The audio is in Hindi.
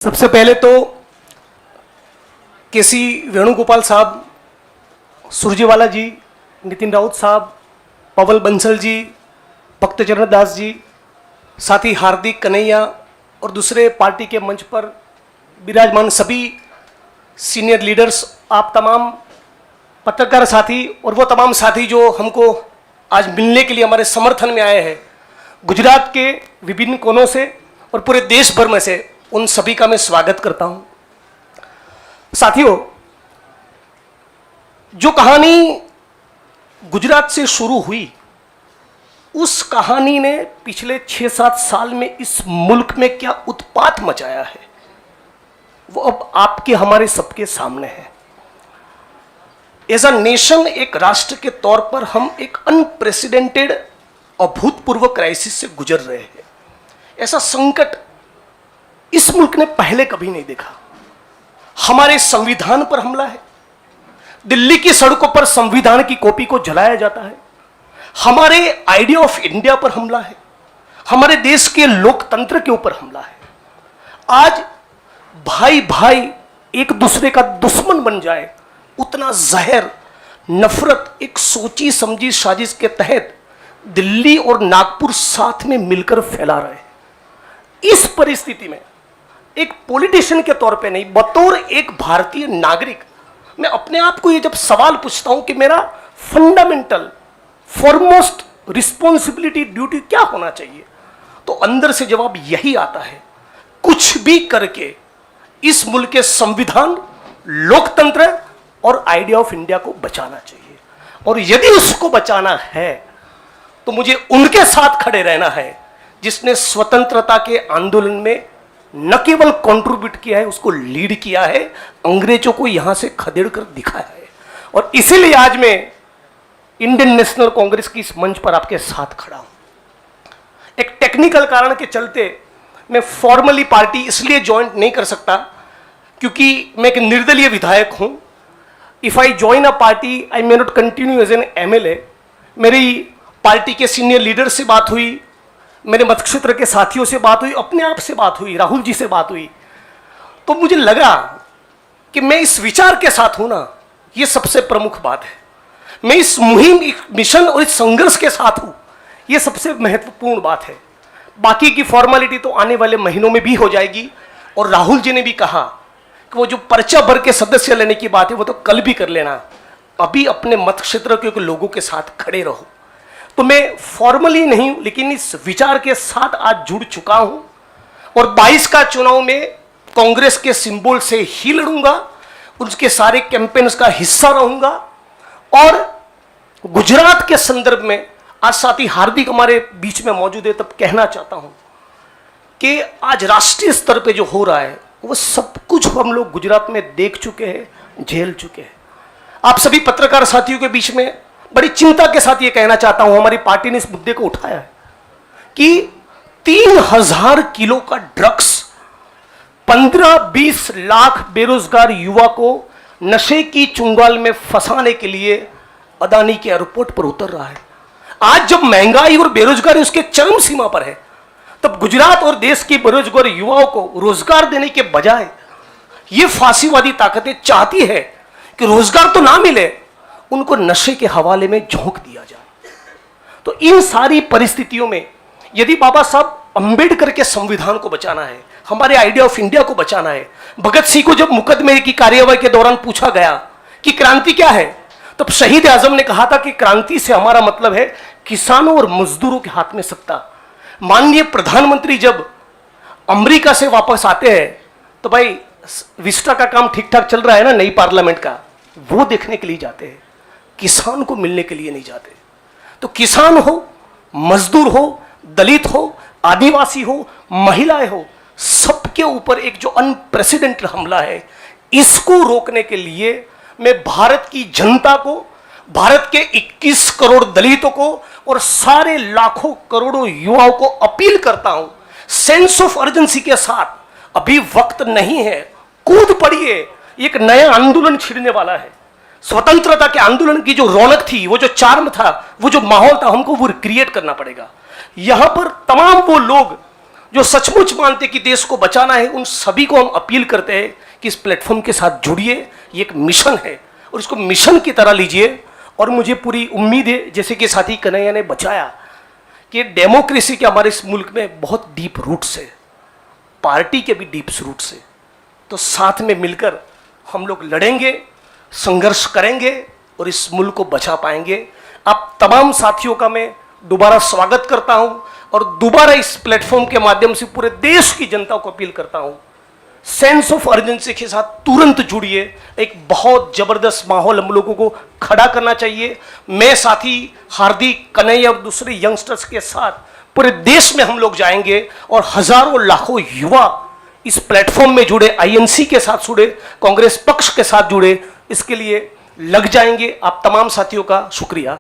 सबसे पहले तो केसी वेणुगोपाल साहब, सुरजेवाला जी, नितिन राउत साहब, पवन बंसल जी, भक्तचरण दास जी, साथ ही हार्दिक कन्हैया और दूसरे पार्टी के मंच पर विराजमान सभी सीनियर लीडर्स, आप तमाम पत्रकार साथी और वो तमाम साथी जो हमको आज मिलने के लिए हमारे समर्थन में आए हैं गुजरात के विभिन्न कोनों से और पूरे देश भर में से, उन सभी का मैं स्वागत करता हूं। साथियों, जो कहानी गुजरात से शुरू हुई, उस कहानी ने पिछले 6-7 साल में इस मुल्क में क्या उत्पात मचाया है, वो अब आपके हमारे सबके सामने है। एज अ नेशन, एक राष्ट्र के तौर पर हम एक अनप्रेसिडेंटेड, अभूतपूर्व क्राइसिस से गुजर रहे हैं। ऐसा संकट इस मुल्क ने पहले कभी नहीं देखा। हमारे संविधान पर हमला है, दिल्ली की सड़कों पर संविधान की कॉपी को जलाया जाता है, हमारे आइडिया ऑफ इंडिया पर हमला है, हमारे देश के लोकतंत्र के ऊपर हमला है। आज भाई भाई एक दूसरे का दुश्मन बन जाए, उतना जहर, नफरत एक सोची समझी साजिश के तहत दिल्ली और नागपुर साथ में मिलकर फैला रहे हैं। इस परिस्थिति में एक पॉलिटिशियन के तौर पे नहीं, बतौर एक भारतीय नागरिक, मैं अपने आप को ये जब सवाल पूछता हूं कि मेरा फंडामेंटल फॉरमोस्ट रिस्पॉन्सिबिलिटी, ड्यूटी क्या होना चाहिए, तो अंदर से जवाब यही आता है, कुछ भी करके इस मुल्क के संविधान, लोकतंत्र और आइडिया ऑफ इंडिया को बचाना चाहिए। और यदि उसको बचाना है तो मुझे उनके साथ खड़े रहना है जिसने स्वतंत्रता के आंदोलन में न केवल कंट्रीब्यूट किया है, उसको लीड किया है, अंग्रेजों को यहां से खदेड़ कर दिखाया है। और इसीलिए आज मैं इंडियन नेशनल कांग्रेस की इस मंच पर आपके साथ खड़ा हूं। एक टेक्निकल कारण के चलते मैं फॉर्मली पार्टी इसलिए ज्वाइन नहीं कर सकता क्योंकि मैं एक निर्दलीय विधायक हूं। If I join a party, I may not continue as an MLA. मेरी पार्टी के सीनियर लीडर से बात हुई, मेरे मत क्षेत्र के साथियों से बात हुई, अपने आप से बात हुई, राहुल जी से बात हुई, तो मुझे लगा कि मैं इस विचार के साथ हूं ना, ये सबसे प्रमुख बात है। मैं इस मुहिम, मिशन और इस संघर्ष के साथ हूं, ये सबसे महत्वपूर्ण बात है। बाकी की फॉर्मेलिटी तो आने वाले महीनों में भी हो जाएगी। और राहुल जी ने भी कहा कि वो जो पर्चा भर के सदस्य लेने की बात है वो तो कल भी कर लेना, अभी अपने मत क्षेत्र के लोगों के साथ खड़े रहो। तो मैं फॉर्मली नहीं, लेकिन इस विचार के साथ आज जुड़ चुका हूं और 22 का चुनाव में कांग्रेस के सिंबल से ही लड़ूंगा, उसके सारे कैंपेन्स का हिस्सा रहूंगा। और गुजरात के संदर्भ में आज साथी हार्दिक हमारे बीच में मौजूद है, तब कहना चाहता हूं कि आज राष्ट्रीय स्तर पे जो हो रहा है वो सब कुछ हम लोग गुजरात में देख चुके हैं, झेल चुके हैं। आप सभी पत्रकार साथियों के बीच में बड़ी चिंता के साथ ये कहना चाहता हूं, हमारी पार्टी ने इस मुद्दे को उठाया है कि 3000 किलो का ड्रग्स 15-20 लाख बेरोजगार युवा को नशे की चुंगाल में फंसाने के लिए अदानी के एयरपोर्ट पर उतर रहा है। आज जब महंगाई और बेरोजगारी उसके चरम सीमा पर है, तब गुजरात और देश की बेरोजगार युवाओं को रोजगार देने के बजाय ये फांसीवादी ताकतें चाहती है कि रोजगार तो ना मिले, उनको नशे के हवाले में झोंक दिया जाए। तो इन सारी परिस्थितियों में यदि बाबा साहब अंबेडकर के संविधान को बचाना है, हमारे आइडिया ऑफ इंडिया को बचाना है, भगत सिंह को जब मुकदमे की कार्यवाही के दौरान पूछा गया कि क्रांति क्या है, तब शहीद आजम ने कहा था कि क्रांति से हमारा मतलब है किसानों और मजदूरों के हाथ में सत्ता। माननीय प्रधानमंत्री जब अमेरिका से वापस आते हैं तो भाई विस्टा का काम ठीक ठाक चल रहा है ना, नई पार्लियामेंट का, वो देखने के लिए जाते हैं, किसान को मिलने के लिए नहीं जाते। तो किसान हो, मजदूर हो, दलित हो, आदिवासी हो, महिलाएं हो, सबके ऊपर एक जो अनप्रेसिडेंटेड हमला है, इसको रोकने के लिए मैं भारत की जनता को, भारत के 21 करोड़ दलितों को और सारे लाखों करोड़ों युवाओं को अपील करता हूं, सेंस ऑफ अर्जेंसी के साथ, अभी वक्त नहीं है, कूद पड़िए, एक नया आंदोलन छिड़ने वाला है। स्वतंत्रता के आंदोलन की जो रौनक थी, वो जो चार्म था, वो जो माहौल था, हमको वो क्रिएट करना पड़ेगा। यहां पर तमाम वो लोग जो सचमुच मानते कि देश को बचाना है, उन सभी को हम अपील करते हैं कि इस प्लेटफॉर्म के साथ जुड़िए। ये एक मिशन है और इसको मिशन की तरह लीजिए। और मुझे पूरी उम्मीद है, जैसे कि साथी कन्हैया ने बचाया, कि डेमोक्रेसी के हमारे इस मुल्क में बहुत डीप रूट्स है, पार्टी के भी डीप रूट्स है। तो साथ में मिलकर हम लोग लड़ेंगे, संघर्ष करेंगे और इस मुल्क को बचा पाएंगे। आप तमाम साथियों का मैं दोबारा स्वागत करता हूं और दोबारा इस प्लेटफॉर्म के माध्यम से पूरे देश की जनता को अपील करता हूं, सेंस ऑफ अर्जेंसी के साथ तुरंत जुड़िए। एक बहुत जबरदस्त माहौल हम लोगों को खड़ा करना चाहिए। मैं साथी हार्दिक, कन्हैया और दूसरे यंगस्टर्स के साथ पूरे देश में हम लोग जाएंगे और हजारों लाखों युवा इस प्लेटफॉर्म में जुड़े, आईएनसी के साथ जुड़े, कांग्रेस पक्ष के साथ जुड़े, इसके लिए लग जाएंगे। आप तमाम साथियों का शुक्रिया।